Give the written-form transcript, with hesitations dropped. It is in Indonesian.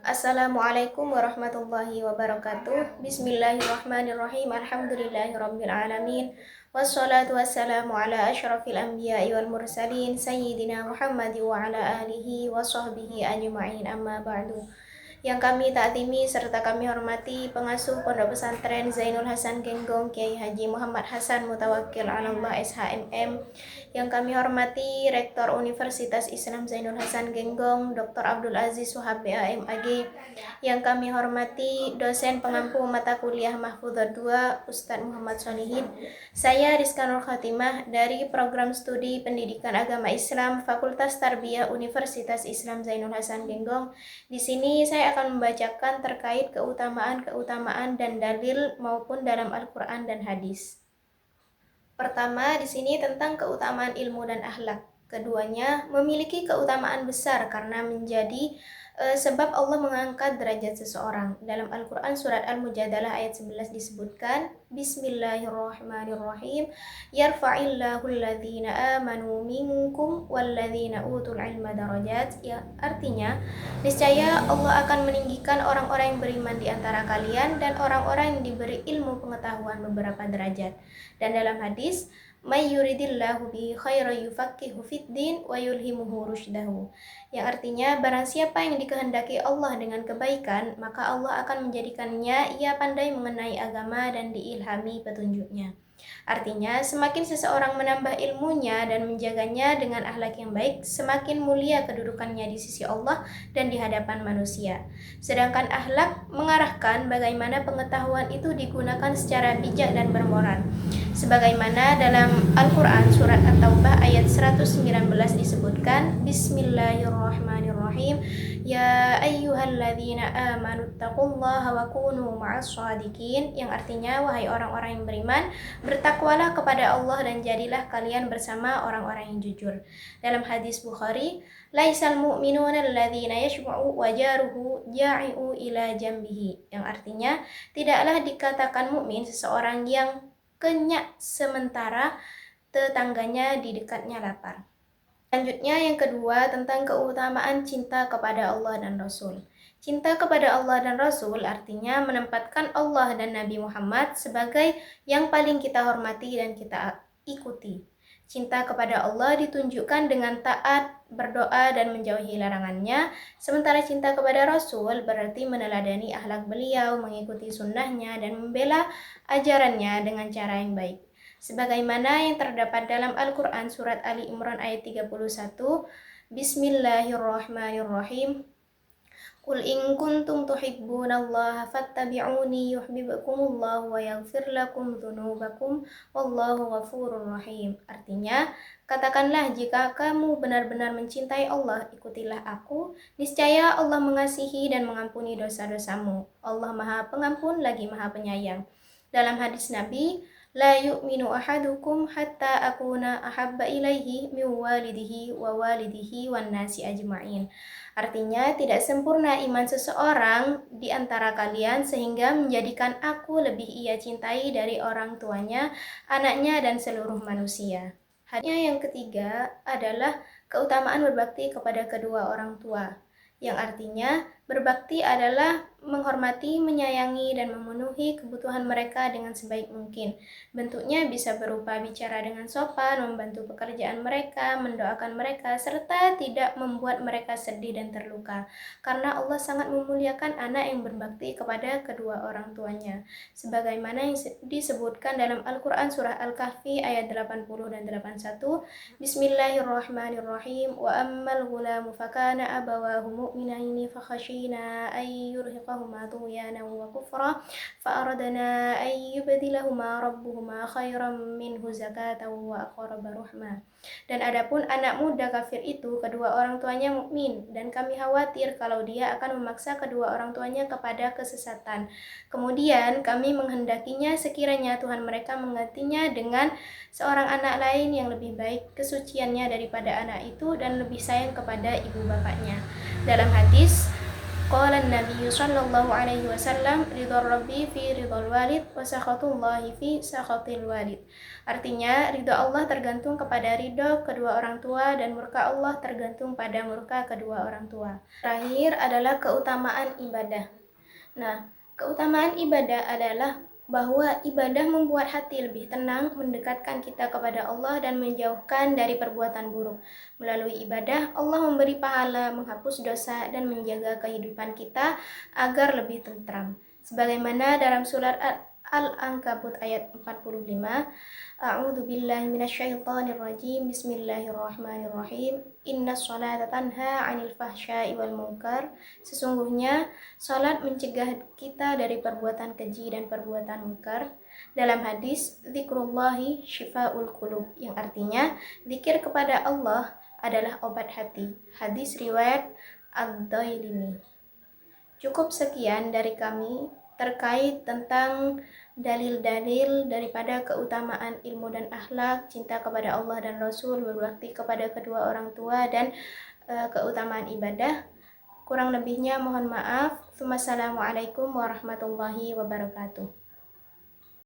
Assalamualaikum warahmatullahi wabarakatuh. Bismillahirrahmanirrahim. Alhamdulillahirabbil alamin. Wassalatu wassalamu ala asyrafil anbiya'i wal mursalin sayyidina Muhammad wa ala alihi wa sahbihi ajma'in. Amma ba'du. Yang kami taatimi serta kami hormati pengasuh Pondok Pesantren Zainul Hasan Genggong Kiai Haji Muhammad Hasan Mutawakkil Alallah SHMM. Yang kami hormati Rektor Universitas Islam Zainul Hasan Genggong Dr. Abdul Aziz Wahab BAMAG. Yang kami hormati dosen pengampu mata kuliah Mahfudzatul 2 Ustadz Muhammad Solihin. Saya Rizka Nur Khatimah dari Program Studi Pendidikan Agama Islam Fakultas Tarbiyah Universitas Islam Zainul Hasan Genggong. Di sini saya akan membacakan terkait keutamaan dan dalil maupun dalam Al-Quran dan hadis. Pertama, di sini tentang keutamaan ilmu dan akhlak. Keduanya memiliki keutamaan besar karena menjadi sebab Allah mengangkat derajat seseorang. Dalam Al-Quran surat Al-Mujadalah ayat 11 disebutkan, Bismillahirrahmanirrahim, Yarfa'illahu alladhina amanu minkum walladhina utul ilma darajat. Ya, artinya, niscaya Allah akan meninggikan orang-orang yang beriman di antara kalian dan orang-orang yang diberi ilmu pengetahuan beberapa derajat. Dan dalam hadis, may yuridillahu bihi khairan yufaqihu fiddin wa yulhimuhu rusydahu. Yang artinya, barang siapa yang dikehendaki Allah dengan kebaikan, maka Allah akan menjadikannya ia pandai mengenai agama dan diilhami petunjuknya. Artinya, semakin seseorang menambah ilmunya dan menjaganya dengan akhlak yang baik, semakin mulia kedudukannya di sisi Allah dan di hadapan manusia. Sedangkan akhlak mengarahkan bagaimana pengetahuan itu digunakan secara bijak dan bermoral. Sebagaimana dalam Al-Quran surat At-Taubah ayat 119 disebutkan, Bismillahirrahmanirrahim, Ya ayyuhalladzina amanu taqullaha wa kunu ma'as shadiqin. Yang artinya, wahai orang-orang yang beriman, bertakwalah kepada Allah dan jadilah kalian bersama orang-orang yang jujur. Dalam hadis Bukhari, laisal mu'minuna alladzina yashba'u wa jaruhu ja'i'u ila jambihi. Yang artinya, tidaklah dikatakan mukmin seseorang yang kenyang sementara tetangganya di dekatnya lapar. Selanjutnya yang kedua tentang keutamaan cinta kepada Allah dan Rasul. Cinta kepada Allah dan Rasul artinya menempatkan Allah dan Nabi Muhammad sebagai yang paling kita hormati dan kita ikuti. Cinta kepada Allah ditunjukkan dengan taat, berdoa, dan menjauhi larangannya. Sementara cinta kepada Rasul berarti meneladani akhlak beliau, mengikuti sunnahnya, dan membela ajarannya dengan cara yang baik. Sebagaimana yang terdapat dalam Al-Quran surat Ali Imran ayat 31, Bismillahirrahmanirrahim. Qul in kuntum tuhibbunallaha fattabi'uni yuhibbukumullahu wa yaghfir lakum dzunubakum wallahu ghafurur rahim. Artinya, katakanlah jika kamu benar-benar mencintai Allah, ikutilah aku, niscaya Allah mengasihi dan mengampuni dosa-dosamu. Allah Maha Pengampun lagi Maha Penyayang. Dalam hadis Nabi, la yu'minu ahadukum hatta akuna ahabba ilaihi min walidihi wa walidihi wan nasi ajma'in. Artinya, tidak sempurna iman seseorang di antara kalian sehingga menjadikan aku lebih ia cintai dari orang tuanya, anaknya, dan seluruh manusia. Hadisnya yang ketiga adalah keutamaan berbakti kepada kedua orang tua, yang artinya berbakti adalah menghormati, menyayangi, dan memenuhi kebutuhan mereka dengan sebaik mungkin. Bentuknya bisa berupa bicara dengan sopan, membantu pekerjaan mereka, mendoakan mereka, serta tidak membuat mereka sedih dan terluka. Karena Allah sangat memuliakan anak yang berbakti kepada kedua orang tuanya. Sebagaimana yang disebutkan dalam Al-Quran surah Al-Kahfi ayat 80 dan 81, Bismillahirrahmanirrahim, wa ammal ghulamu fakana abawahu mu'minaini fakhashina ay yurhiqahuma tughyanan wa kufra fa aradna ay yubdilahuma rabbuhuma khairan minhu zakatan wa aqraba rahma. Dan adapun anak muda kafir itu kedua orang tuanya mukmin, dan kami khawatir kalau dia akan memaksa kedua orang tuanya kepada kesesatan. Kemudian kami menghendakinya sekiranya Tuhan mereka menggantinya dengan seorang anak lain yang lebih baik kesuciannya daripada anak itu dan lebih sayang kepada ibu bapaknya. Dalam hadis, Qala an-nabiy sallallahu alaihi wasallam, ridha rabbi fi ridhal walid wa sakhatullahi fi sakhatil walid. Artinya, ridha Allah tergantung kepada ridha kedua orang tua dan murka Allah tergantung pada murka kedua orang tua. Terakhir adalah keutamaan ibadah. Nah, keutamaan ibadah adalah bahwa ibadah membuat hati lebih tenang, mendekatkan kita kepada Allah dan menjauhkan dari perbuatan buruk. Melalui ibadah, Allah memberi pahala, menghapus dosa, dan menjaga kehidupan kita agar lebih tentram. Sebagaimana dalam surat Al-Ankabut ayat 45, A'udzu billahi minasyaitonir rajim. Bismillahirrahmanirrahim. Innas sholata tanha 'anil fahsya'i wal munkar. Sesungguhnya salat mencegah kita dari perbuatan keji dan perbuatan munkar. Dalam hadis zikrullahi syifaul qulub, yang artinya zikir kepada Allah adalah obat hati. Hadis riwayat Ad-Dailimi. Cukup sekian dari kami terkait tentang dalil-dalil daripada keutamaan ilmu dan akhlak, cinta kepada Allah dan Rasul, berbakti kepada kedua orang tua, dan keutamaan ibadah. Kurang lebihnya mohon maaf. Wassalamualaikum warahmatullahi wabarakatuh.